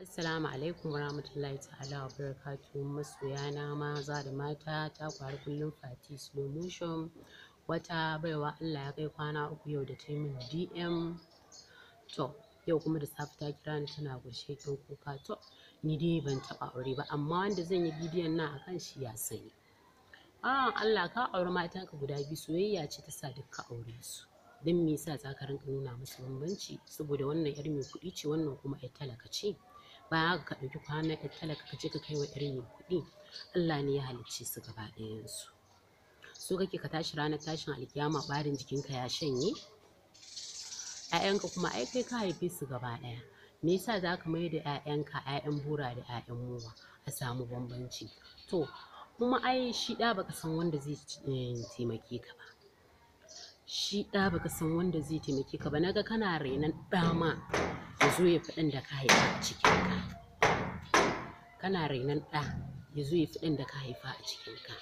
Assalamu alaikum warahmatullahi ta'ala wa barakatuhu masoyana maza da mata ta kwari kullum Fati slow motion. Wata baiwa Allah ya kai kwana 3 yau da ta yi min DM. To yau kuma da safe ta kira ni tana gushe kin kuka. To ni dai ban taɓa aure ba amma wanda zan yi bidiyon nan akan shi ya sani. Allah ka auri matanka guda biyu, soyayya ce ta sa dukka aure su. Don me yasa za ka rinka nuna musu bambanci? Saboda wannan yar mai kuɗi ce wannan kuma yar talaka ce. Bayan haka ka ɗauki kwanan yar talaka ka je ka kai wa yar mai kuɗi. Allah ne ya halicce su gaba ɗayansu. So kake ka tashi ranar tashin alkiyama ɓarin jikinka ya shanye? ‘Ya'yanka kuma ai kai ka haife su gaba ɗaya. Me yasa za ka mai da ‘ya'yanka ‘ya'yan bura da ‘ya'yan mowa a samu bambanci? To kuma ai shi ɗa baka san wanda zai taimake ka ba. Shi ɗa baka san wanda zai taimake ka ba. Naga kana rainon ɗa ma ya zo ya fi ɗan da ka haifa a cikinka. Kana rainon ɗa ya zo ya fi ɗan da ka haifa a cikinka.